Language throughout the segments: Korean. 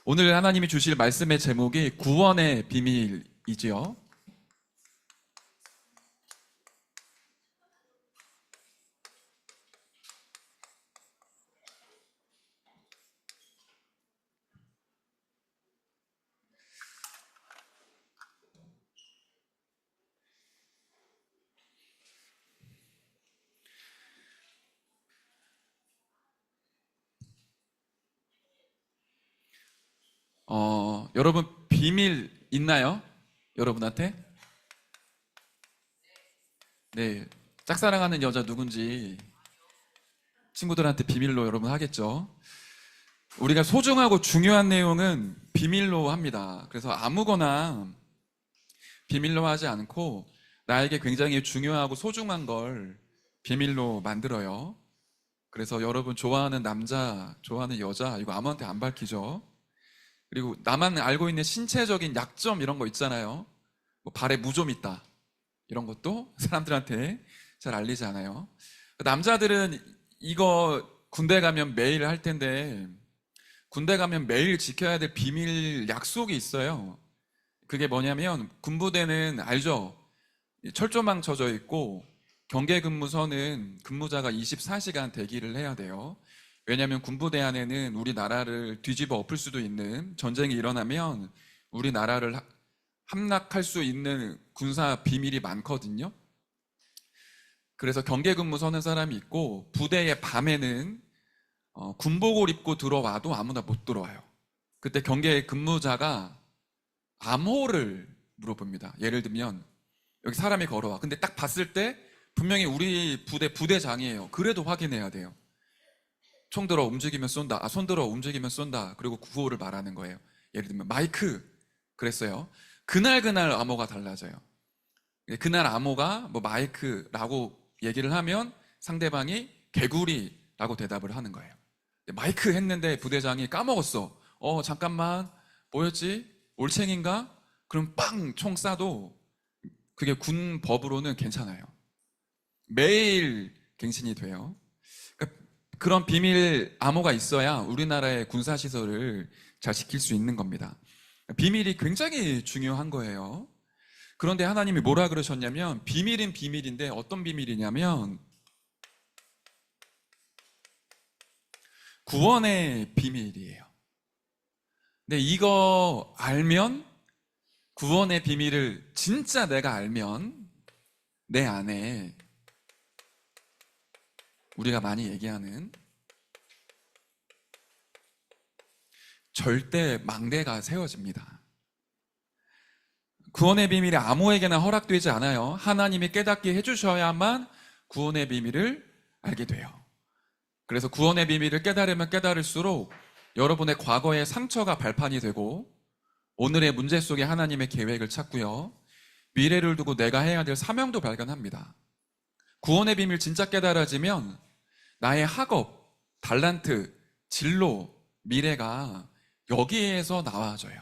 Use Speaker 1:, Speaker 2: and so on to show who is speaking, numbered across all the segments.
Speaker 1: 오늘 하나님이 주실 말씀의 제목이 구원의 비밀이지요. 여러분 비밀 있나요? 여러분한테? 네, 짝사랑하는 여자 누군지 친구들한테 비밀로 여러분 하겠죠. 우리가 소중하고 중요한 내용은 비밀로 합니다. 그래서 아무거나 비밀로 하지 않고 나에게 굉장히 중요하고 소중한 걸 비밀로 만들어요. 그래서 여러분 좋아하는 남자, 좋아하는 여자 이거 아무한테 안 밝히죠. 그리고 나만 알고 있는 신체적인 약점 이런 거 있잖아요. 뭐 발에 무좀 있다 이런 것도 사람들한테 잘 알리지 않아요. 남자들은 이거 군대 가면 매일 할 텐데 군대 가면 매일 지켜야 될 비밀 약속이 있어요. 그게 뭐냐면 군부대는 알죠? 철조망 쳐져 있고 경계근무선은 근무자가 24시간 대기를 해야 돼요. 왜냐하면 군부대 안에는 우리나라를 뒤집어 엎을 수도 있는 전쟁이 일어나면 우리나라를 함락할 수 있는 군사 비밀이 많거든요. 그래서 경계근무 서는 사람이 있고 부대의 밤에는 군복을 입고 들어와도 아무나 못 들어와요. 그때 경계근무자가 암호를 물어봅니다. 예를 들면 여기 사람이 걸어와. 근데 딱 봤을 때 분명히 우리 부대장이에요. 그래도 확인해야 돼요. 총 들어 움직이면 쏜다. 손 들어 움직이면 쏜다. 그리고 구호를 말하는 거예요. 예를 들면 마이크 그랬어요. 그날 암호가 달라져요. 그날 암호가 뭐 마이크라고 얘기를 하면 상대방이 개구리라고 대답을 하는 거예요. 마이크 했는데 부대장이 까먹었어. 잠깐만 뭐였지? 올챙인가? 그럼 빵 총 쏴도 그게 군 법으로는 괜찮아요. 매일 갱신이 돼요. 그런 비밀 암호가 있어야 우리나라의 군사시설을 잘 지킬 수 있는 겁니다. 비밀이 굉장히 중요한 거예요. 그런데 하나님이 뭐라 그러셨냐면 비밀은 비밀인데 어떤 비밀이냐면 구원의 비밀이에요. 근데 이거 알면 구원의 비밀을 진짜 내가 알면 내 안에 우리가 많이 얘기하는 절대 망대가 세워집니다. 구원의 비밀이 아무에게나 허락되지 않아요. 하나님이 깨닫게 해주셔야만 구원의 비밀을 알게 돼요. 그래서 구원의 비밀을 깨달으면 깨달을수록 여러분의 과거의 상처가 발판이 되고 오늘의 문제 속에 하나님의 계획을 찾고요. 미래를 두고 내가 해야 될 사명도 발견합니다. 구원의 비밀 진짜 깨달아지면 나의 학업, 달란트, 진로, 미래가 여기에서 나와져요.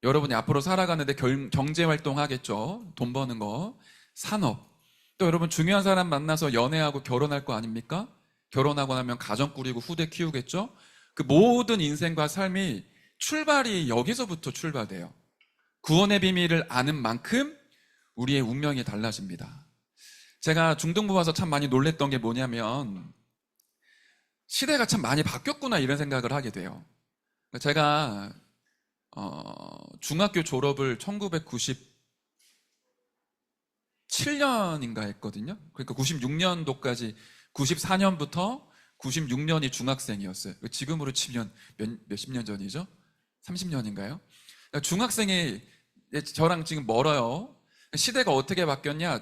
Speaker 1: 여러분이 앞으로 살아가는데 경제활동 하겠죠. 돈 버는 거, 산업. 또 여러분 중요한 사람 만나서 연애하고 결혼할 거 아닙니까? 결혼하고 나면 가정 꾸리고 후대 키우겠죠. 그 모든 인생과 삶이 출발이 여기서부터 출발돼요. 구원의 비밀을 아는 만큼 우리의 운명이 달라집니다. 제가 중등부 와서 참 많이 놀랬던 게 뭐냐면 시대가 참 많이 바뀌었구나 이런 생각을 하게 돼요. 제가 중학교 졸업을 1997년인가 했거든요. 그러니까 96년도까지 94년부터 96년이 중학생이었어요. 지금으로 치면 몇십 년 전이죠? 30년인가요? 그러니까 중학생이 저랑 지금 멀어요. 시대가 어떻게 바뀌었냐?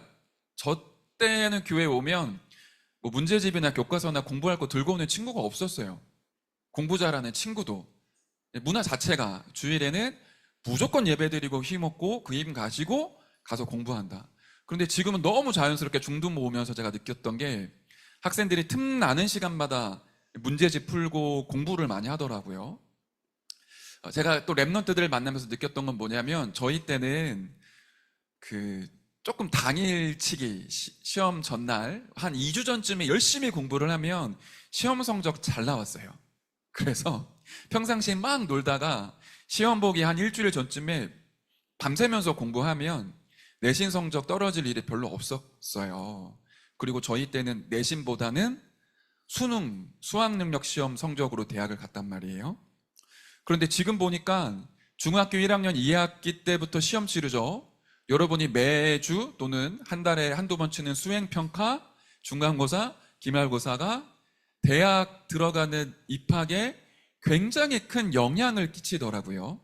Speaker 1: 저 때는 교회에 오면 뭐 문제집이나 교과서나 공부할 거 들고 오는 친구가 없었어요. 공부 잘하는 친구도. 문화 자체가 주일에는 무조건 예배드리고 힘없고 그 힘 가지고 가서 공부한다. 그런데 지금은 너무 자연스럽게 중등부 오면서 제가 느꼈던 게 학생들이 틈나는 시간마다 문제집 풀고 공부를 많이 하더라고요. 제가 또 랩런트들을 만나면서 느꼈던 건 뭐냐면 저희 때는 조금 당일치기 시험 전날 한 2주 전쯤에 열심히 공부를 하면 시험 성적 잘 나왔어요. 그래서 평상시에 막 놀다가 시험 보기 한 일주일 전쯤에 밤새면서 공부하면 내신 성적 떨어질 일이 별로 없었어요. 그리고 저희 때는 내신보다는 수능, 수학 능력 시험 성적으로 대학을 갔단 말이에요. 그런데 지금 보니까 중학교 1학년 2학기 때부터 시험 치르죠. 여러분이 매주 또는 한 달에 한두 번 치는 수행평가, 중간고사, 기말고사가 대학 들어가는 입학에 굉장히 큰 영향을 끼치더라고요.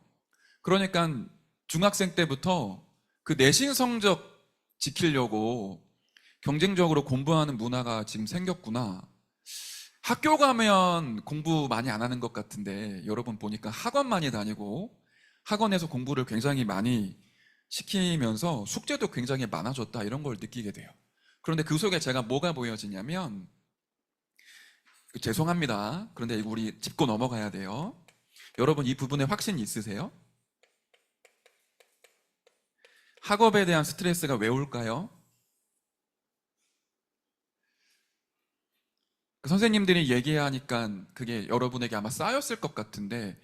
Speaker 1: 그러니까 중학생 때부터 그 내신 성적 지키려고 경쟁적으로 공부하는 문화가 지금 생겼구나. 학교 가면 공부 많이 안 하는 것 같은데 여러분 보니까 학원 많이 다니고 학원에서 공부를 굉장히 많이 시키면서 숙제도 굉장히 많아졌다 이런 걸 느끼게 돼요. 그런데 그 속에 제가 뭐가 보여지냐면 죄송합니다. 그런데 이거 우리 짚고 넘어가야 돼요. 여러분 이 부분에 확신 있으세요? 학업에 대한 스트레스가 왜 올까요? 선생님들이 얘기하니까 그게 여러분에게 아마 쌓였을 것 같은데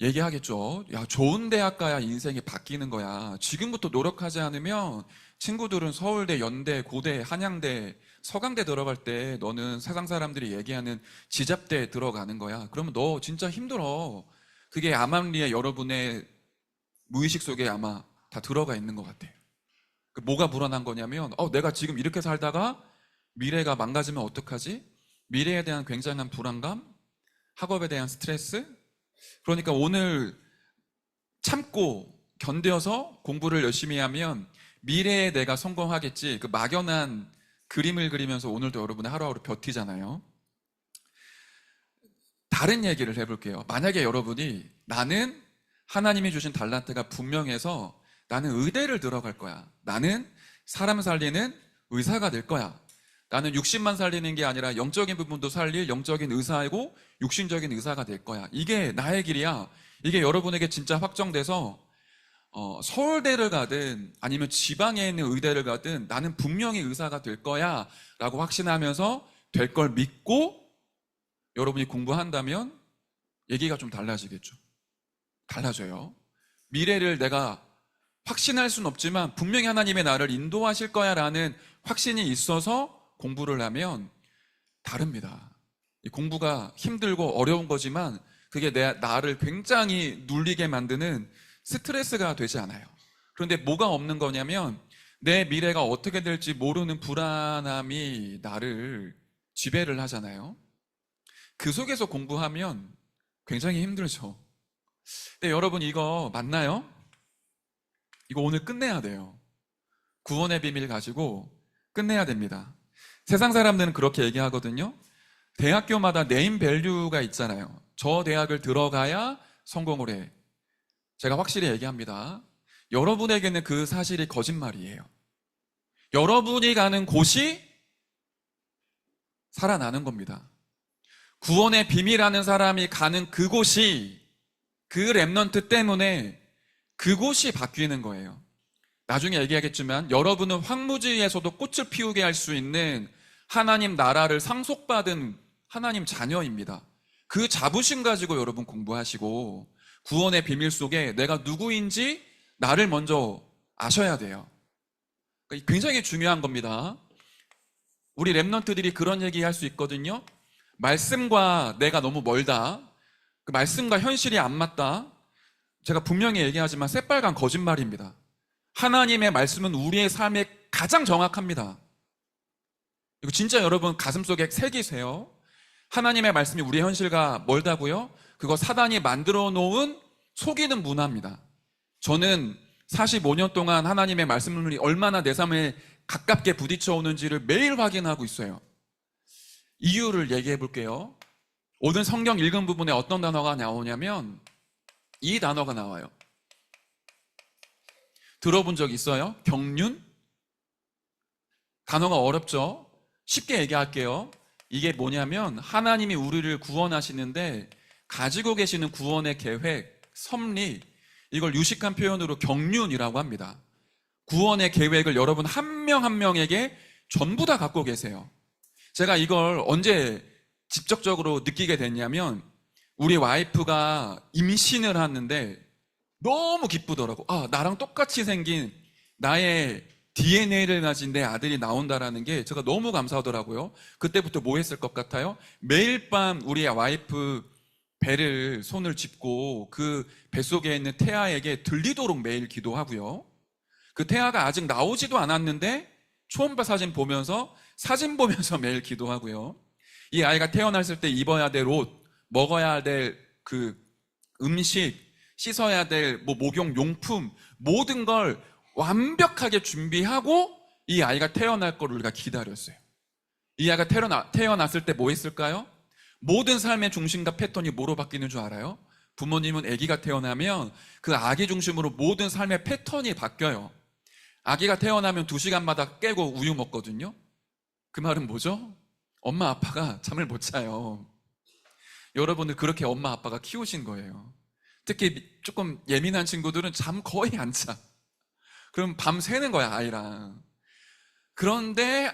Speaker 1: 얘기하겠죠. 야, 좋은 대학 가야 인생이 바뀌는 거야. 지금부터 노력하지 않으면 친구들은 서울대, 연대, 고대, 한양대, 서강대 들어갈 때 너는 세상 사람들이 얘기하는 지잡대에 들어가는 거야. 그러면 너 진짜 힘들어. 그게 암암리에 여러분의 무의식 속에 아마 다 들어가 있는 것 같아요. 뭐가 불안한 거냐면 내가 지금 이렇게 살다가 미래가 망가지면 어떡하지? 미래에 대한 굉장한 불안감, 학업에 대한 스트레스. 그러니까 오늘 참고 견뎌서 공부를 열심히 하면 미래에 내가 성공하겠지. 그 막연한 그림을 그리면서 오늘도 여러분의 하루하루 버티잖아요. 다른 얘기를 해볼게요. 만약에 여러분이 나는 하나님이 주신 달란트가 분명해서 나는 의대를 들어갈 거야. 나는 사람 살리는 의사가 될 거야. 나는 육신만 살리는 게 아니라 영적인 부분도 살릴 영적인 의사이고 육신적인 의사가 될 거야. 이게 나의 길이야. 이게 여러분에게 진짜 확정돼서 서울대를 가든 아니면 지방에 있는 의대를 가든 나는 분명히 의사가 될 거야 라고 확신하면서 될 걸 믿고 여러분이 공부한다면 얘기가 좀 달라지겠죠. 달라져요. 미래를 내가 확신할 수는 없지만 분명히 하나님의 나를 인도하실 거야 라는 확신이 있어서 공부를 하면 다릅니다. 이 공부가 힘들고 어려운 거지만 그게 나를 굉장히 눌리게 만드는 스트레스가 되지 않아요. 그런데 뭐가 없는 거냐면 내 미래가 어떻게 될지 모르는 불안함이 나를 지배를 하잖아요. 그 속에서 공부하면 굉장히 힘들죠. 근데 여러분 이거 맞나요? 이거 오늘 끝내야 돼요. 구원의 비밀 가지고 끝내야 됩니다. 세상 사람들은 그렇게 얘기하거든요. 대학교마다 네임 밸류가 있잖아요. 저 대학을 들어가야 성공을 해. 제가 확실히 얘기합니다. 여러분에게는 그 사실이 거짓말이에요. 여러분이 가는 곳이 살아나는 겁니다. 구원의 비밀하는 사람이 가는 그곳이 그 렘넌트 때문에 그곳이 바뀌는 거예요. 나중에 얘기하겠지만 여러분은 황무지에서도 꽃을 피우게 할 수 있는 하나님 나라를 상속받은 하나님 자녀입니다. 그 자부심 가지고 여러분 공부하시고 구원의 비밀 속에 내가 누구인지 나를 먼저 아셔야 돼요. 굉장히 중요한 겁니다. 우리 렘넌트들이 그런 얘기 할 수 있거든요. 말씀과 내가 너무 멀다. 그 말씀과 현실이 안 맞다. 제가 분명히 얘기하지만 새빨간 거짓말입니다. 하나님의 말씀은 우리의 삶에 가장 정확합니다. 이거 진짜 여러분 가슴속에 새기세요. 하나님의 말씀이 우리의 현실과 멀다고요? 그거 사단이 만들어 놓은 속이는 문화입니다. 저는 45년 동안 하나님의 말씀이 얼마나 내 삶에 가깝게 부딪혀 오는지를 매일 확인하고 있어요. 이유를 얘기해 볼게요. 오늘 성경 읽은 부분에 어떤 단어가 나오냐면 이 단어가 나와요. 들어본 적 있어요? 경륜? 단어가 어렵죠? 쉽게 얘기할게요. 이게 뭐냐면 하나님이 우리를 구원하시는데 가지고 계시는 구원의 계획, 섭리, 이걸 유식한 표현으로 경륜이라고 합니다. 구원의 계획을 여러분 한 명 한 명에게 전부 다 갖고 계세요. 제가 이걸 언제 직접적으로 느끼게 됐냐면 우리 와이프가 임신을 하는데 너무 기쁘더라고. 아, 나랑 똑같이 생긴 나의 DNA를 가진 내 아들이 나온다라는 게 제가 너무 감사하더라고요. 그때부터 뭐 했을 것 같아요? 매일 밤 우리 와이프 배를 손을 짚고 그 뱃속에 있는 태아에게 들리도록 매일 기도하고요. 그 태아가 아직 나오지도 않았는데 초음파 사진 보면서 매일 기도하고요. 이 아이가 태어났을 때 입어야 될 옷, 먹어야 될 그 음식, 씻어야 될 목욕 용품, 모든 걸 완벽하게 준비하고 이 아이가 태어날 걸 우리가 기다렸어요. 이 아이가 태어났을 때 뭐 했을까요? 모든 삶의 중심과 패턴이 뭐로 바뀌는 줄 알아요? 부모님은 아기가 태어나면 그 아기 중심으로 모든 삶의 패턴이 바뀌어요. 아기가 태어나면 2시간마다 깨고 우유 먹거든요. 그 말은 뭐죠? 엄마 아빠가 잠을 못 자요. 여러분들 그렇게 엄마 아빠가 키우신 거예요. 특히 조금 예민한 친구들은 잠 거의 안 자. 그럼 밤 새는 거야, 아이랑. 그런데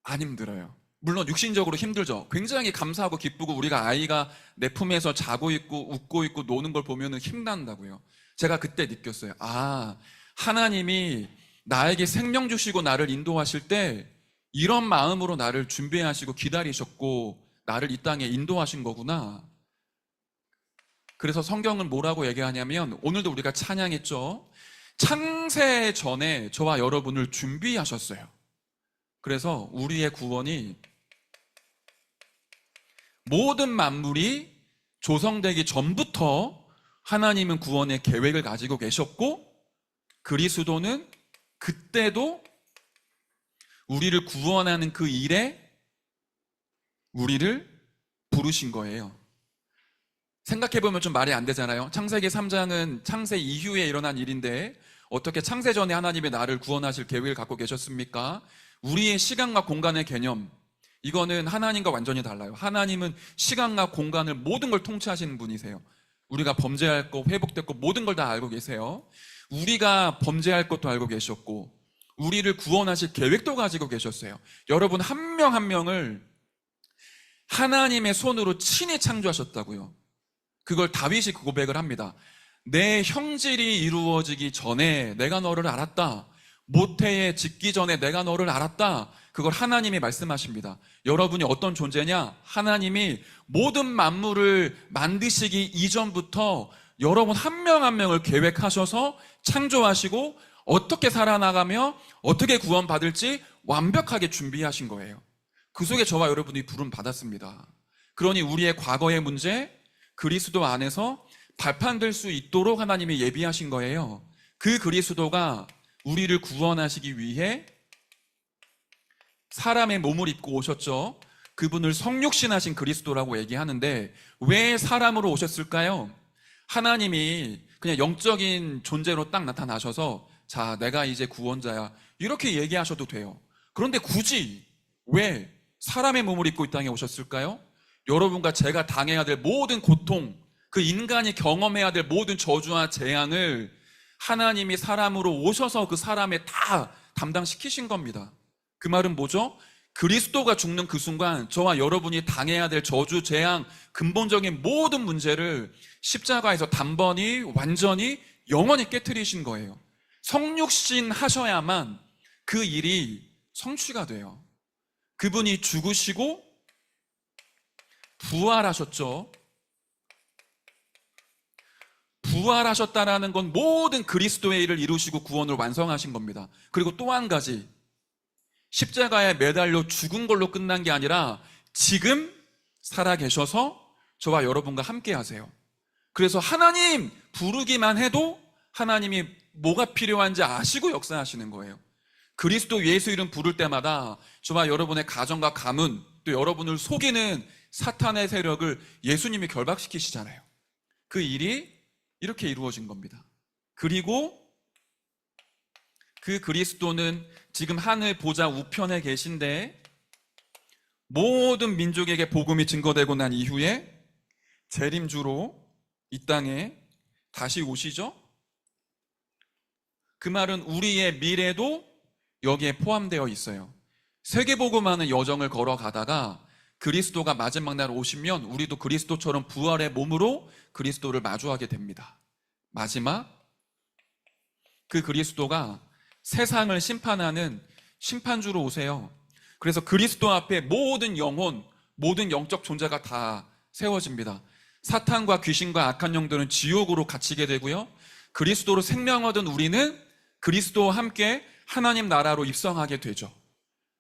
Speaker 1: 안 힘들어요. 물론 육신적으로 힘들죠. 굉장히 감사하고 기쁘고 우리가 아이가 내 품에서 자고 있고 웃고 있고 노는 걸 보면 힘난다고요. 제가 그때 느꼈어요. 아, 하나님이 나에게 생명 주시고 나를 인도하실 때 이런 마음으로 나를 준비하시고 기다리셨고 나를 이 땅에 인도하신 거구나. 그래서 성경은 뭐라고 얘기하냐면 오늘도 우리가 찬양했죠. 창세 전에 저와 여러분을 준비하셨어요. 그래서 우리의 구원이 모든 만물이 조성되기 전부터 하나님은 구원의 계획을 가지고 계셨고 그리스도는 그때도 우리를 구원하는 그 일에 우리를 부르신 거예요. 생각해보면 좀 말이 안 되잖아요. 창세기 3장은 창세 이후에 일어난 일인데 어떻게 창세 전에 하나님이 나를 구원하실 계획을 갖고 계셨습니까? 우리의 시간과 공간의 개념, 이거는 하나님과 완전히 달라요. 하나님은 시간과 공간을 모든 걸 통치하시는 분이세요. 우리가 범죄할 거, 회복될 거 모든 걸 다 알고 계세요. 우리가 범죄할 것도 알고 계셨고 우리를 구원하실 계획도 가지고 계셨어요. 여러분 한 명 한 명을 하나님의 손으로 친히 창조하셨다고요. 그걸 다윗이 고백을 합니다. 내 형질이 이루어지기 전에 내가 너를 알았다. 모태에 짓기 전에 내가 너를 알았다. 그걸 하나님이 말씀하십니다. 여러분이 어떤 존재냐? 하나님이 모든 만물을 만드시기 이전부터 여러분 한 명 한 명을 계획하셔서 창조하시고 어떻게 살아나가며 어떻게 구원받을지 완벽하게 준비하신 거예요. 그 속에 저와 여러분이 부름 받았습니다. 그러니 우리의 과거의 문제, 그리스도 안에서 발판될 수 있도록 하나님이 예비하신 거예요. 그 그리스도가 우리를 구원하시기 위해 사람의 몸을 입고 오셨죠. 그분을 성육신하신 그리스도라고 얘기하는데 왜 사람으로 오셨을까요? 하나님이 그냥 영적인 존재로 딱 나타나셔서 자, 내가 이제 구원자야 이렇게 얘기하셔도 돼요. 그런데 굳이 왜 사람의 몸을 입고 이 땅에 오셨을까요? 여러분과 제가 당해야 될 모든 고통, 그 인간이 경험해야 될 모든 저주와 재앙을 하나님이 사람으로 오셔서 그 사람에 다 담당시키신 겁니다. 그 말은 뭐죠? 그리스도가 죽는 그 순간 저와 여러분이 당해야 될 저주, 재앙, 근본적인 모든 문제를 십자가에서 단번이 완전히 영원히 깨트리신 거예요. 성육신 하셔야만 그 일이 성취가 돼요. 그분이 죽으시고 부활하셨죠. 부활하셨다라는 건 모든 그리스도의 일을 이루시고 구원을 완성하신 겁니다. 그리고 또 한 가지, 십자가에 매달려 죽은 걸로 끝난 게 아니라 지금 살아계셔서 저와 여러분과 함께 하세요. 그래서 하나님 부르기만 해도 하나님이 뭐가 필요한지 아시고 역사하시는 거예요. 그리스도 예수 이름 부를 때마다 저와 여러분의 가정과 가문, 또 여러분을 속이는 사탄의 세력을 예수님이 결박시키시잖아요. 그 일이 이렇게 이루어진 겁니다. 그리고 그 그리스도는 지금 하늘 보좌 우편에 계신데 모든 민족에게 복음이 증거되고 난 이후에 재림주로 이 땅에 다시 오시죠. 그 말은 우리의 미래도 여기에 포함되어 있어요. 세계복음하는 여정을 걸어가다가 그리스도가 마지막 날 오시면 우리도 그리스도처럼 부활의 몸으로 그리스도를 마주하게 됩니다. 마지막 그 그리스도가 세상을 심판하는 심판주로 오세요. 그래서 그리스도 앞에 모든 영혼, 모든 영적 존재가 다 세워집니다. 사탄과 귀신과 악한 영들은 지옥으로 갇히게 되고요. 그리스도로 생명 얻은 우리는 그리스도와 함께 하나님 나라로 입성하게 되죠.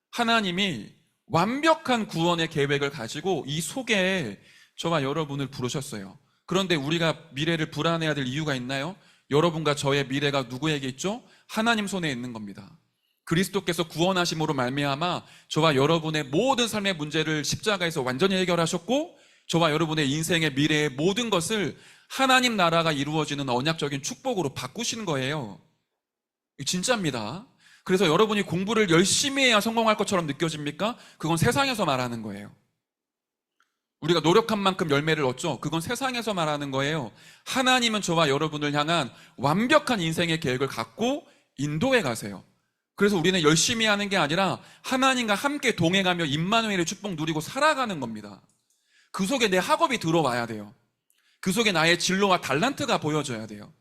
Speaker 1: 하나님이 완벽한 구원의 계획을 가지고 이 속에 저와 여러분을 부르셨어요. 그런데 우리가 미래를 불안해야 될 이유가 있나요? 여러분과 저의 미래가 누구에게 있죠? 하나님 손에 있는 겁니다. 그리스도께서 구원하심으로 말미암아 저와 여러분의 모든 삶의 문제를 십자가에서 완전히 해결하셨고, 저와 여러분의 인생의 미래의 모든 것을 하나님 나라가 이루어지는 언약적인 축복으로 바꾸시는 거예요. 진짜입니다. 그래서 여러분이 공부를 열심히 해야 성공할 것처럼 느껴집니까? 그건 세상에서 말하는 거예요. 우리가 노력한 만큼 열매를 얻죠. 그건 세상에서 말하는 거예요. 하나님은 저와 여러분을 향한 완벽한 인생의 계획을 갖고 인도해 가세요. 그래서 우리는 열심히 하는 게 아니라 하나님과 함께 동행하며 임마누엘의 축복 누리고 살아가는 겁니다. 그 속에 내 학업이 들어와야 돼요. 그 속에 나의 진로와 달란트가 보여져야 돼요.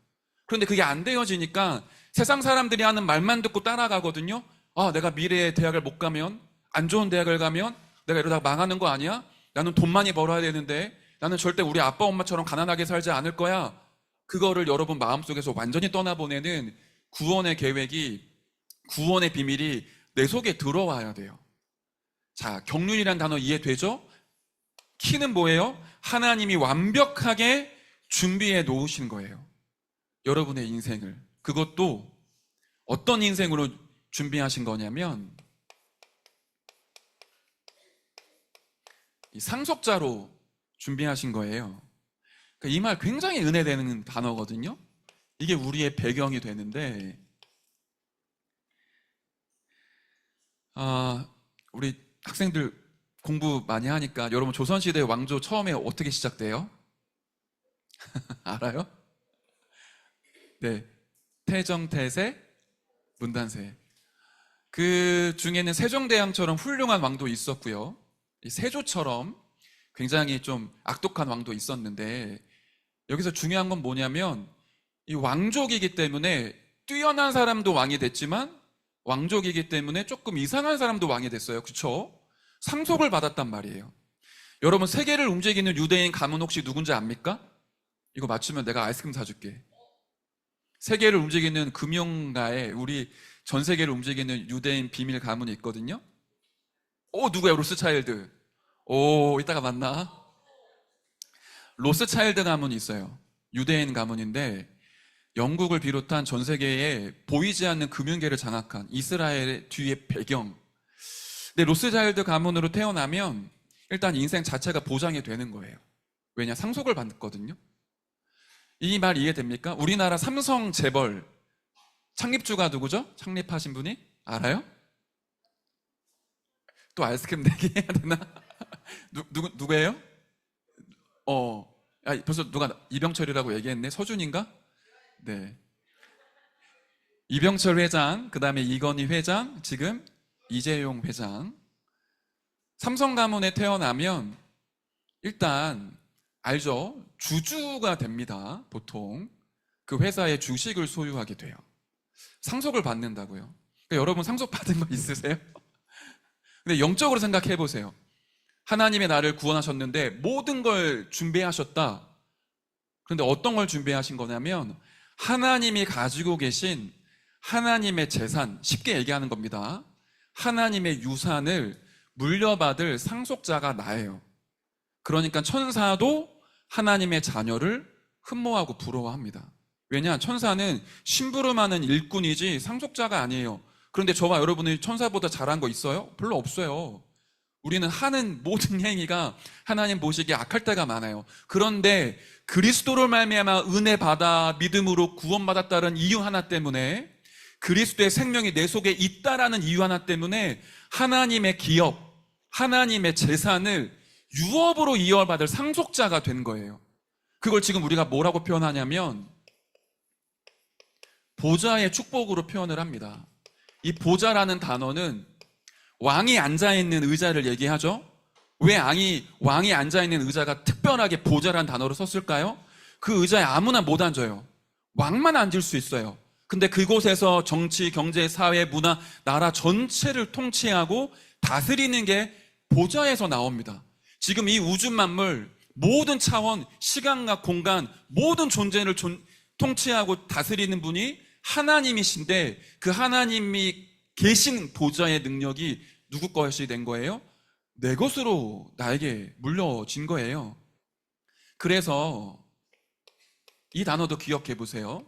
Speaker 1: 그런데 그게 안 되어지니까 세상 사람들이 하는 말만 듣고 따라가거든요. 아, 내가 미래에 대학을 못 가면, 안 좋은 대학을 가면 내가 이러다가 망하는 거 아니야? 나는 돈 많이 벌어야 되는데, 나는 절대 우리 아빠 엄마처럼 가난하게 살지 않을 거야. 그거를 여러분 마음속에서 완전히 떠나보내는 구원의 계획이, 구원의 비밀이 내 속에 들어와야 돼요. 자, 경륜이란 단어 이해되죠? 키는 뭐예요? 하나님이 완벽하게 준비해 놓으신 거예요. 여러분의 인생을. 그것도 어떤 인생으로 준비하신 거냐면 이 상속자로 준비하신 거예요. 이 말 굉장히 은혜되는 단어거든요. 이게 우리의 배경이 되는데, 우리 학생들 공부 많이 하니까 여러분 조선시대 왕조 처음에 어떻게 시작돼요? 알아요? 네, 태정, 태세, 문단세. 그 중에는 세종대왕처럼 훌륭한 왕도 있었고요, 이 세조처럼 굉장히 좀 악독한 왕도 있었는데, 여기서 중요한 건 뭐냐면 이 왕족이기 때문에 뛰어난 사람도 왕이 됐지만 왕족이기 때문에 조금 이상한 사람도 왕이 됐어요. 그렇죠? 상속을 받았단 말이에요. 여러분, 세계를 움직이는 유대인 가문 혹시 누군지 압니까? 이거 맞추면 내가 아이스크림 사줄게. 세계를 움직이는 금융가에 우리 전 세계를 움직이는 유대인 비밀 가문이 있거든요. 누구야? 로스차일드. 이따가 만나. 로스차일드 가문이 있어요. 유대인 가문인데 영국을 비롯한 전 세계에 보이지 않는 금융계를 장악한 이스라엘의 뒤에 배경. 근데 로스차일드 가문으로 태어나면 일단 인생 자체가 보장이 되는 거예요. 왜냐? 상속을 받거든요. 이 말 이해됩니까? 우리나라 삼성 재벌 창립주가 누구죠? 창립하신 분이? 알아요? 또 아이스크림 내기 해야 되나? 누구예요? 벌써 누가 이병철이라고 얘기했네? 서준인가? 네. 이병철 회장, 그 다음에 이건희 회장, 지금 이재용 회장. 삼성 가문에 태어나면 일단 알죠? 주주가 됩니다. 보통 그 회사의 주식을 소유하게 돼요. 상속을 받는다고요. 그러니까 여러분 상속 받은 거 있으세요? 근데 영적으로 생각해 보세요. 하나님의 나를 구원하셨는데 모든 걸 준비하셨다. 그런데 어떤 걸 준비하신 거냐면 하나님이 가지고 계신 하나님의 재산, 쉽게 얘기하는 겁니다. 하나님의 유산을 물려받을 상속자가 나예요. 그러니까 천사도 하나님의 자녀를 흠모하고 부러워합니다. 왜냐? 천사는 심부름하는 일꾼이지 상속자가 아니에요. 그런데 저와 여러분이 천사보다 잘한 거 있어요? 별로 없어요. 우리는 하는 모든 행위가 하나님 보시기에 악할 때가 많아요. 그런데 그리스도로 말미암아 은혜 받아 믿음으로 구원받았다는 이유 하나 때문에, 그리스도의 생명이 내 속에 있다라는 이유 하나 때문에 하나님의 기업, 하나님의 재산을 유업으로 이어받을 상속자가 된 거예요. 그걸 지금 우리가 뭐라고 표현하냐면 보좌의 축복으로 표현을 합니다. 이 보좌라는 단어는 왕이 앉아있는 의자를 얘기하죠. 왜 왕이 앉아있는 의자가 특별하게 보좌란 단어로 썼을까요? 그 의자에 아무나 못 앉아요. 왕만 앉을 수 있어요. 근데 그곳에서 정치, 경제, 사회, 문화, 나라 전체를 통치하고 다스리는 게 보좌에서 나옵니다. 지금 이 우주 만물, 모든 차원, 시간과 공간, 모든 존재를 통치하고 다스리는 분이 하나님이신데, 그 하나님이 계신 보좌의 능력이 누구 것이 된 거예요? 내 것으로 나에게 물려진 거예요. 그래서 이 단어도 기억해 보세요.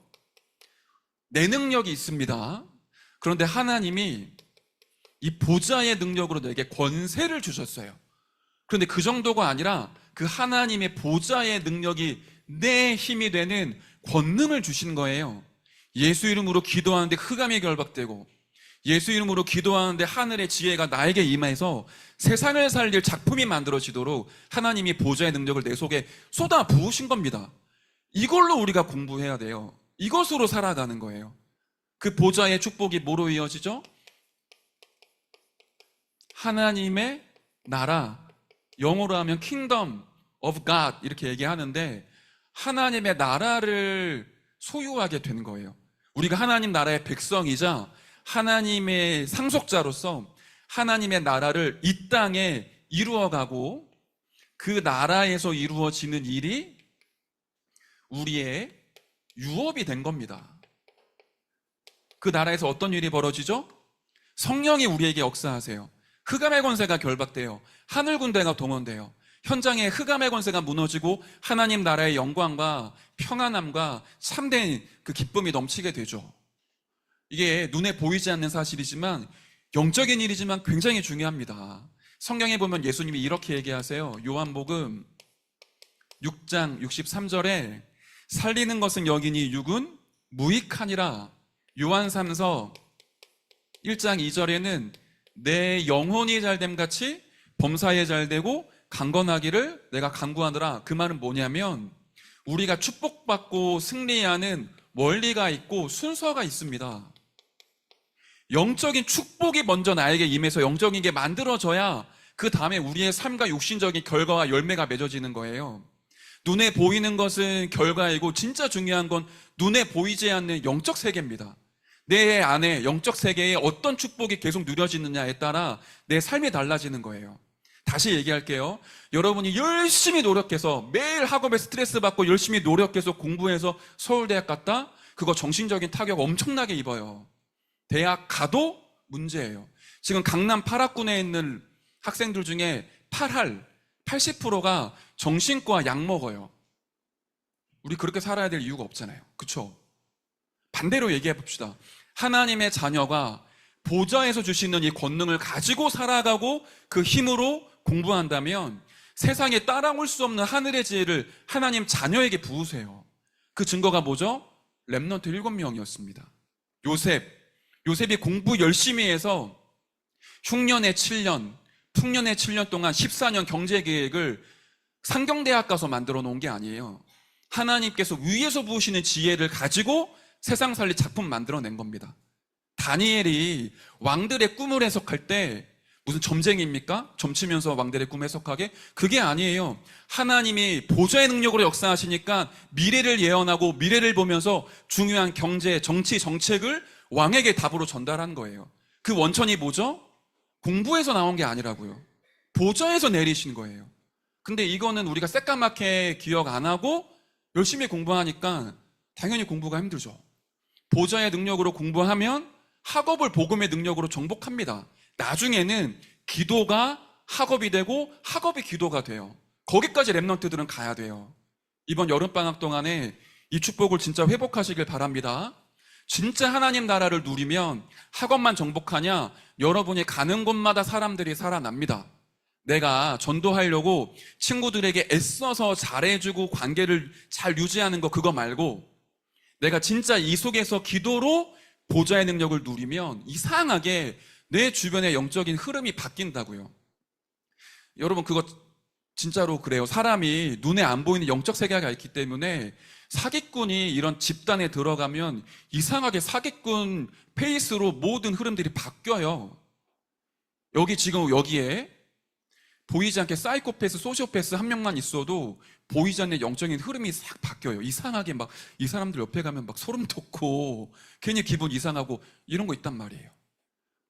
Speaker 1: 내 능력이 있습니다. 그런데 하나님이 이 보좌의 능력으로 내게 권세를 주셨어요. 그런데 그 정도가 아니라 그 하나님의 보좌의 능력이 내 힘이 되는 권능을 주신 거예요. 예수 이름으로 기도하는데 흑암이 결박되고, 예수 이름으로 기도하는데 하늘의 지혜가 나에게 임해서 세상을 살릴 작품이 만들어지도록 하나님이 보좌의 능력을 내 속에 쏟아 부으신 겁니다. 이걸로 우리가 공부해야 돼요. 이것으로 살아가는 거예요. 그 보좌의 축복이 뭐로 이어지죠? 하나님의 나라, 영어로 하면 Kingdom of God 이렇게 얘기하는데, 하나님의 나라를 소유하게 된 거예요. 우리가 하나님 나라의 백성이자 하나님의 상속자로서 하나님의 나라를 이 땅에 이루어가고, 그 나라에서 이루어지는 일이 우리의 유업이 된 겁니다. 그 나라에서 어떤 일이 벌어지죠? 성령이 우리에게 역사하세요. 흑암의 권세가 결박돼요. 하늘 군대가 동원돼요. 현장에 흑암의 권세가 무너지고 하나님 나라의 영광과 평안함과 참된 그 기쁨이 넘치게 되죠. 이게 눈에 보이지 않는 사실이지만, 영적인 일이지만 굉장히 중요합니다. 성경에 보면 예수님이 이렇게 얘기하세요. 요한복음 6장 63절에 살리는 것은 여기니 육은 무익하니라. 요한3서 1장 2절에는 내 영혼이 잘됨 같이 범사에 잘되고 강건하기를 내가 간구하노라. 그 말은 뭐냐면, 우리가 축복받고 승리하는 원리가 있고 순서가 있습니다. 영적인 축복이 먼저 나에게 임해서 영적인 게 만들어져야 그 다음에 우리의 삶과 육신적인 결과와 열매가 맺어지는 거예요. 눈에 보이는 것은 결과이고, 진짜 중요한 건 눈에 보이지 않는 영적 세계입니다. 내 안에 영적 세계에 어떤 축복이 계속 누려지느냐에 따라 내 삶이 달라지는 거예요. 다시 얘기할게요. 여러분이 열심히 노력해서 매일 학업에 스트레스 받고 열심히 노력해서 공부해서 서울대학 갔다? 그거 정신적인 타격 엄청나게 입어요. 대학 가도 문제예요. 지금 강남 8학군에 있는 학생들 중에 80%가 정신과 약 먹어요. 우리 그렇게 살아야 될 이유가 없잖아요. 그렇죠? 반대로 얘기해 봅시다. 하나님의 자녀가 보좌에서 주시는 이 권능을 가지고 살아가고 그 힘으로 공부한다면 세상에 따라올 수 없는 하늘의 지혜를 하나님 자녀에게 부으세요. 그 증거가 뭐죠? 렘넌트 7명이었습니다. 요셉이 공부 열심히 해서 흉년의 7년, 풍년의 7년 동안 14년 경제계획을 상경대학 가서 만들어 놓은 게 아니에요. 하나님께서 위에서 부으시는 지혜를 가지고 세상 살릴 작품 만들어낸 겁니다. 다니엘이 왕들의 꿈을 해석할 때 무슨 점쟁이입니까? 점치면서 왕들의 꿈 해석하게? 그게 아니에요. 하나님이 보좌의 능력으로 역사하시니까 미래를 예언하고 미래를 보면서 중요한 경제, 정치, 정책을 왕에게 답으로 전달한 거예요. 그 원천이 뭐죠? 공부에서 나온 게 아니라고요. 보좌에서 내리신 거예요. 근데 이거는 우리가 새까맣게 기억 안 하고 열심히 공부하니까 당연히 공부가 힘들죠. 보좌의 능력으로 공부하면 학업을 복음의 능력으로 정복합니다. 나중에는 기도가 학업이 되고 학업이 기도가 돼요. 거기까지 렘넌트들은 가야 돼요. 이번 여름방학 동안에 이 축복을 진짜 회복하시길 바랍니다. 진짜 하나님 나라를 누리면 학업만 정복하냐? 여러분이 가는 곳마다 사람들이 살아납니다. 내가 전도하려고 친구들에게 애써서 잘해주고 관계를 잘 유지하는 거, 그거 말고 내가 진짜 이 속에서 기도로 보좌의 능력을 누리면 이상하게 내 주변의 영적인 흐름이 바뀐다고요. 여러분, 그거 진짜로 그래요. 사람이 눈에 안 보이는 영적 세계가 있기 때문에 사기꾼이 이런 집단에 들어가면 이상하게 사기꾼 페이스로 모든 흐름들이 바뀌어요. 지금 여기에 보이지 않게 사이코패스, 소시오패스 한 명만 있어도 보이지 않는 영적인 흐름이 싹 바뀌어요. 이상하게 막 이 사람들 옆에 가면 막 소름 돋고 괜히 기분 이상하고 이런 거 있단 말이에요.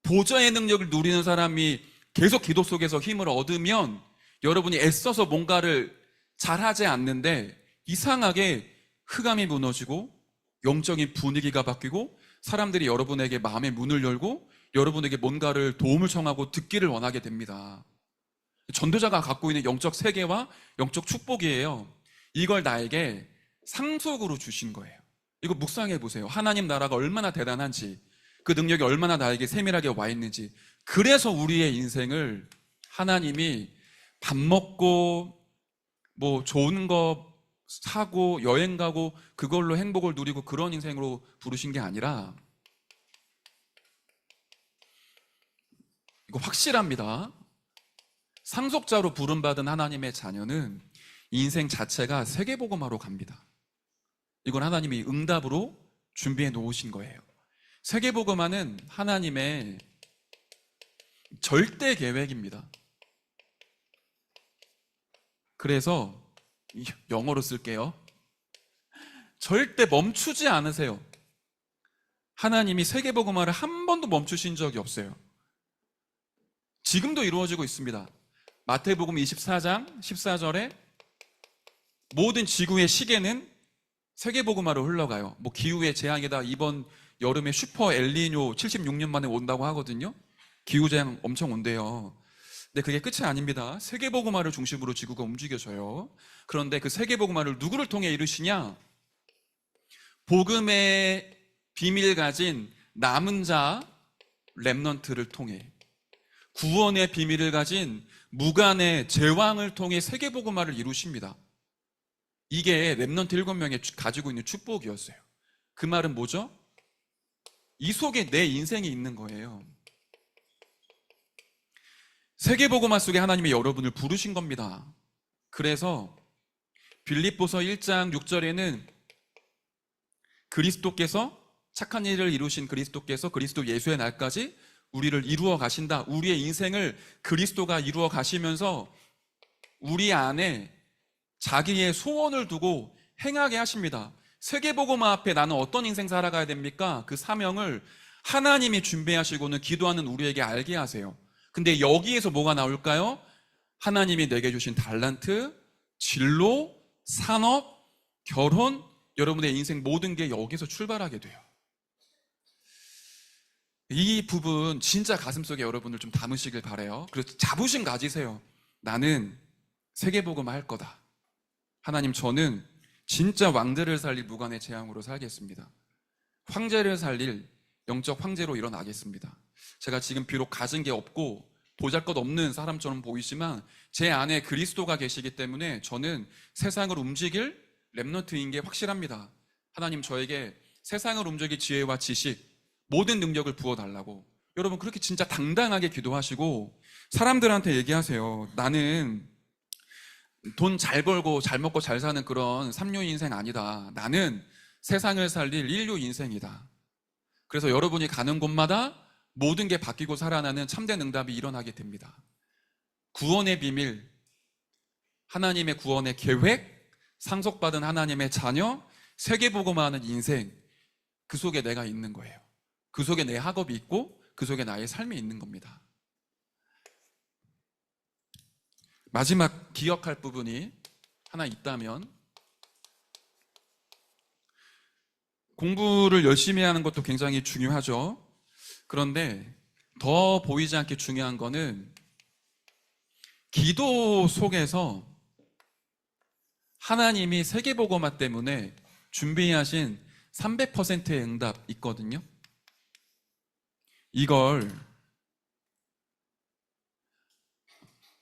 Speaker 1: 보좌의 능력을 누리는 사람이 계속 기도 속에서 힘을 얻으면 여러분이 애써서 뭔가를 잘하지 않는데 이상하게 흑암이 무너지고 영적인 분위기가 바뀌고 사람들이 여러분에게 마음의 문을 열고 여러분에게 뭔가를 도움을 청하고 듣기를 원하게 됩니다. 전도자가 갖고 있는 영적 세계와 영적 축복이에요. 이걸 나에게 상속으로 주신 거예요. 이거 묵상해 보세요. 하나님 나라가 얼마나 대단한지, 그 능력이 얼마나 나에게 세밀하게 와 있는지. 그래서 우리의 인생을 하나님이 밥 먹고 뭐 좋은 거 사고 여행 가고 그걸로 행복을 누리고 그런 인생으로 부르신 게 아니라, 이거 확실합니다. 상속자로 부름받은 하나님의 자녀는 인생 자체가 세계복음화로 갑니다. 이건 하나님이 응답으로 준비해 놓으신 거예요. 세계복음화는 하나님의 절대 계획입니다. 그래서 영어로 쓸게요. 절대 멈추지 않으세요. 하나님이 세계복음화를 한 번도 멈추신 적이 없어요. 지금도 이루어지고 있습니다. 마태복음 24장 14절에 모든 지구의 시계는 세계복음화로 흘러가요. 뭐 기후의 재앙이다, 이번 여름에 슈퍼 엘니뇨 76년 만에 온다고 하거든요. 기후재앙 엄청 온대요. 근데 그게 끝이 아닙니다. 세계복음화를 중심으로 지구가 움직여져요. 그런데 그 세계복음화를 누구를 통해 이루시냐? 복음의 비밀 가진 남은 자 렘넌트를 통해, 구원의 비밀을 가진 무관의 제왕을 통해 세계복음화를 이루십니다. 이게 렘넌트 7명이 가지고 있는 축복이었어요. 그 말은 뭐죠? 이 속에 내 인생이 있는 거예요. 세계복음화 속에 하나님이 여러분을 부르신 겁니다. 그래서 빌립보서 1장 6절에는 그리스도께서, 착한 일을 이루신 그리스도께서 그리스도 예수의 날까지 우리를 이루어 가신다. 우리의 인생을 그리스도가 이루어 가시면서 우리 안에 자기의 소원을 두고 행하게 하십니다. 세계복음화 앞에 나는 어떤 인생 살아가야 됩니까? 그 사명을 하나님이 준비하시고는 기도하는 우리에게 알게 하세요. 근데 여기에서 뭐가 나올까요? 하나님이 내게 주신 달란트, 진로, 산업, 결혼, 여러분의 인생 모든 게 여기서 출발하게 돼요. 이 부분 진짜 가슴속에 여러분을 좀 담으시길 바라요. 그래서 자부심 가지세요. 나는 세계복음화 할 거다. 하나님, 저는 진짜 왕들을 살릴 무관의 재앙으로 살겠습니다. 황제를 살릴 영적 황제로 일어나겠습니다. 제가 지금 비록 가진 게 없고 보잘것없는 사람처럼 보이지만 제 안에 그리스도가 계시기 때문에 저는 세상을 움직일 렘넌트인 게 확실합니다. 하나님, 저에게 세상을 움직일 지혜와 지식, 모든 능력을 부어달라고. 여러분, 그렇게 진짜 당당하게 기도하시고 사람들한테 얘기하세요. 나는 돈 잘 벌고 잘 먹고 잘 사는 그런 삼류 인생 아니다. 나는 세상을 살릴 인류 인생이다. 그래서 여러분이 가는 곳마다 모든 게 바뀌고 살아나는 참된 응답이 일어나게 됩니다. 구원의 비밀, 하나님의 구원의 계획, 상속받은 하나님의 자녀, 세계복음화하는 인생, 그 속에 내가 있는 거예요. 그 속에 내 학업이 있고 그 속에 나의 삶이 있는 겁니다. 마지막 기억할 부분이 하나 있다면, 공부를 열심히 하는 것도 굉장히 중요하죠. 그런데 더 보이지 않게 중요한 거는 기도 속에서 하나님이 세계복음화 때문에 준비하신 300%의 응답 있거든요. 이걸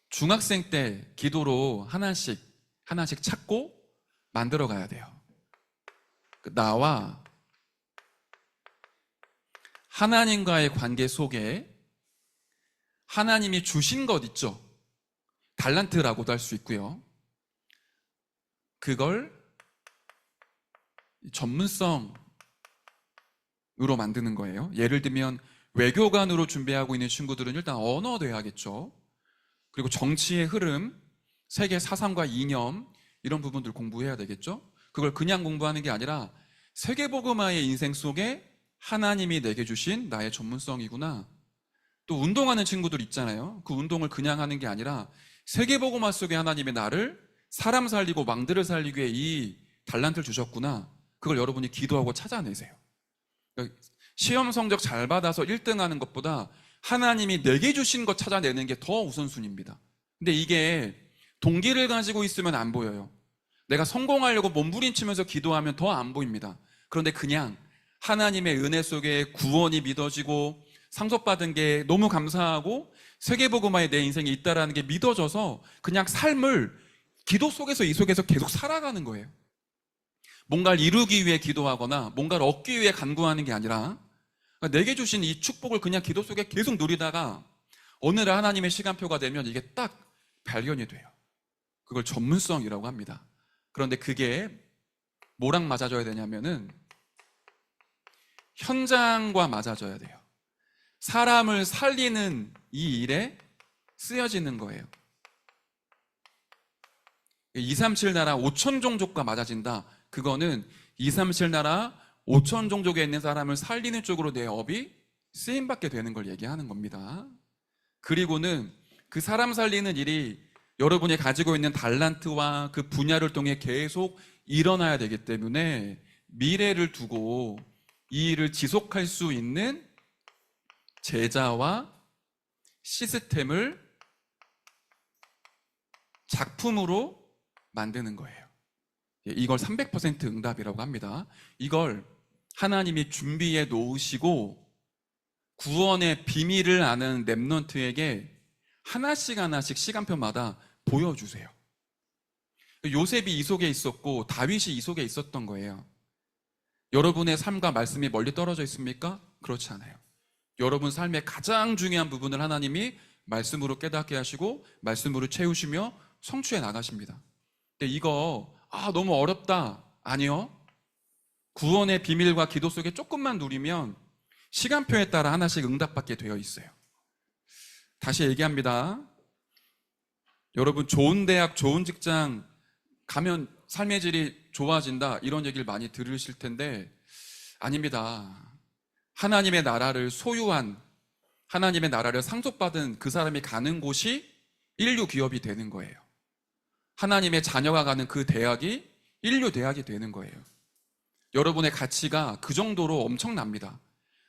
Speaker 1: 중학생 때 기도로 하나씩 찾고 만들어 가야 돼요. 나와 하나님과의 관계 속에 하나님이 주신 것 있죠. 달란트라고도 할 수 있고요. 그걸 전문성으로 만드는 거예요. 예를 들면 외교관으로 준비하고 있는 친구들은 일단 언어 돼야겠죠. 그리고 정치의 흐름, 세계 사상과 이념 이런 부분들 공부해야 되겠죠. 그걸 그냥 공부하는 게 아니라 세계복음화의 인생 속에 하나님이 내게 주신 나의 전문성이구나. 또 운동하는 친구들 있잖아요. 그 운동을 그냥 하는 게 아니라 세계복음화 속에 하나님의 나를 사람 살리고 망들을 살리기 위해 이 달란트를 주셨구나. 그걸 여러분이 기도하고 찾아내세요. 그러니까 시험 성적 잘 받아서 1등 하는 것보다 하나님이 내게 주신 것 찾아내는 게 더 우선순위입니다. 근데 이게 동기를 가지고 있으면 안 보여요. 내가 성공하려고 몸부림치면서 기도하면 더 안 보입니다. 그런데 그냥 하나님의 은혜 속에 구원이 믿어지고 상속받은 게 너무 감사하고 세계복음화에 내 인생이 있다라는 게 믿어져서 그냥 삶을 기도 속에서 이 속에서 계속 살아가는 거예요. 뭔가를 이루기 위해 기도하거나 뭔가를 얻기 위해 간구하는 게 아니라 내게 주신 이 축복을 그냥 기도 속에 계속 누리다가 어느 날 하나님의 시간표가 되면 이게 딱 발견이 돼요. 그걸 전문성이라고 합니다. 그런데 그게 뭐랑 맞아져야 되냐면은 현장과 맞아져야 돼요. 사람을 살리는 이 일에 쓰여지는 거예요. 237 나라 5천 종족과 맞아진다. 그거는 237 나라 5천 종족에 있는 사람을 살리는 쪽으로 내 업이 쓰임받게 되는 걸 얘기하는 겁니다. 그리고는 그 사람 살리는 일이 여러분이 가지고 있는 달란트와 그 분야를 통해 계속 일어나야 되기 때문에 미래를 두고 이 일을 지속할 수 있는 제자와 시스템을 작품으로 만드는 거예요. 이걸 300% 응답이라고 합니다. 이걸 하나님이 준비해 놓으시고 구원의 비밀을 아는 렘넌트에게 하나씩 하나씩 시간표마다 보여주세요. 요셉이 이 속에 있었고 다윗이 이 속에 있었던 거예요. 여러분의 삶과 말씀이 멀리 떨어져 있습니까? 그렇지 않아요. 여러분 삶의 가장 중요한 부분을 하나님이 말씀으로 깨닫게 하시고 말씀으로 채우시며 성취해 나가십니다. 근데 이거 너무 어렵다. 아니요. 구원의 비밀과 기도 속에 조금만 누리면 시간표에 따라 하나씩 응답받게 되어 있어요. 다시 얘기합니다. 여러분 좋은 대학, 좋은 직장 가면 삶의 질이 좋아진다 이런 얘기를 많이 들으실 텐데 아닙니다. 하나님의 나라를 소유한, 하나님의 나라를 상속받은 그 사람이 가는 곳이 인류 기업이 되는 거예요. 하나님의 자녀가 가는 그 대학이 인류 대학이 되는 거예요. 여러분의 가치가 그 정도로 엄청납니다.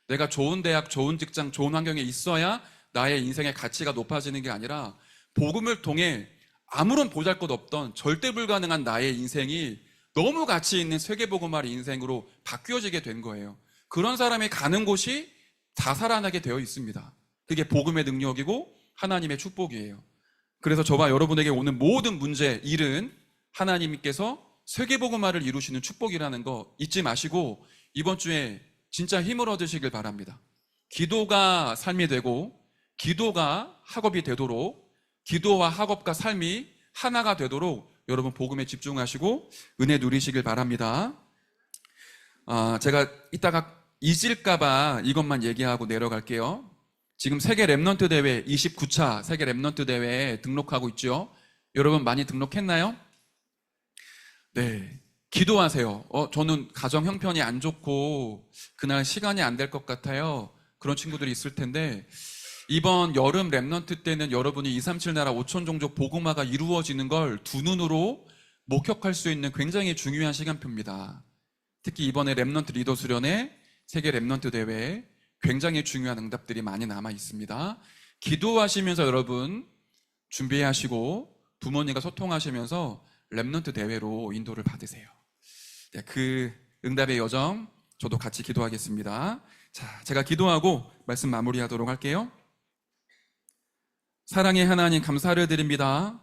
Speaker 1: 내가 좋은 대학, 좋은 직장, 좋은 환경에 있어야 나의 인생의 가치가 높아지는 게 아니라 복음을 통해 아무런 보잘것 없던 절대 불가능한 나의 인생이 너무 가치 있는 세계복음화의 인생으로 바뀌어지게 된 거예요. 그런 사람이 가는 곳이 다 살아나게 되어 있습니다. 그게 복음의 능력이고 하나님의 축복이에요. 그래서 저와 여러분에게 오는 모든 문제, 일은 하나님께서 세계복음화를 이루시는 축복이라는 거 잊지 마시고 이번 주에 진짜 힘을 얻으시길 바랍니다. 기도가 삶이 되고 기도가 학업이 되도록 기도와 학업과 삶이 하나가 되도록 여러분 복음에 집중하시고 은혜 누리시길 바랍니다. 제가 이따가 잊을까봐 이것만 얘기하고 내려갈게요. 지금 세계 렘넌트 대회 29차 세계 렘넌트 대회에 등록하고 있죠. 여러분 많이 등록했나요? 네. 기도하세요. 저는 가정 형편이 안 좋고 그날 시간이 안 될 것 같아요. 그런 친구들이 있을 텐데 이번 여름 렘넌트 때는 여러분이 237 나라 5천 종족 복음화가 이루어지는 걸 두 눈으로 목격할 수 있는 굉장히 중요한 시간표입니다. 특히 이번에 렘넌트 리더 수련회 세계 렘넌트 대회에 굉장히 중요한 응답들이 많이 남아 있습니다. 기도하시면서 여러분 준비하시고 부모님과 소통하시면서 렘넌트 대회로 인도를 받으세요. 네, 그 응답의 여정 저도 같이 기도하겠습니다. 자, 제가 기도하고 말씀 마무리하도록 할게요. 사랑의 하나님 감사를 드립니다.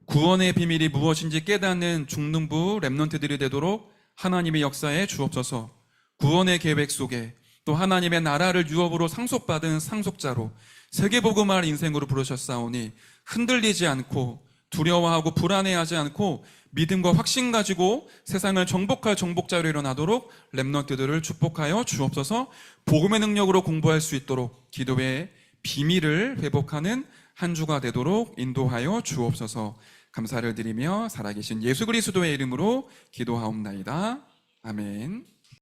Speaker 1: 구원의 비밀이 무엇인지 깨닫는 중등부 렘넌트들이 되도록 하나님의 역사에 주옵소서. 구원의 계획 속에 또 하나님의 나라를 유업으로 상속받은 상속자로 세계복음화를 인생으로 부르셨사오니 흔들리지 않고 두려워하고 불안해하지 않고 믿음과 확신 가지고 세상을 정복할 정복자로 일어나도록 렘넌트들을 축복하여 주옵소서. 복음의 능력으로 공부할 수 있도록 기도의 비밀을 회복하는 한 주가 되도록 인도하여 주옵소서. 감사를 드리며 살아계신 예수 그리스도의 이름으로 기도하옵나이다. 아멘.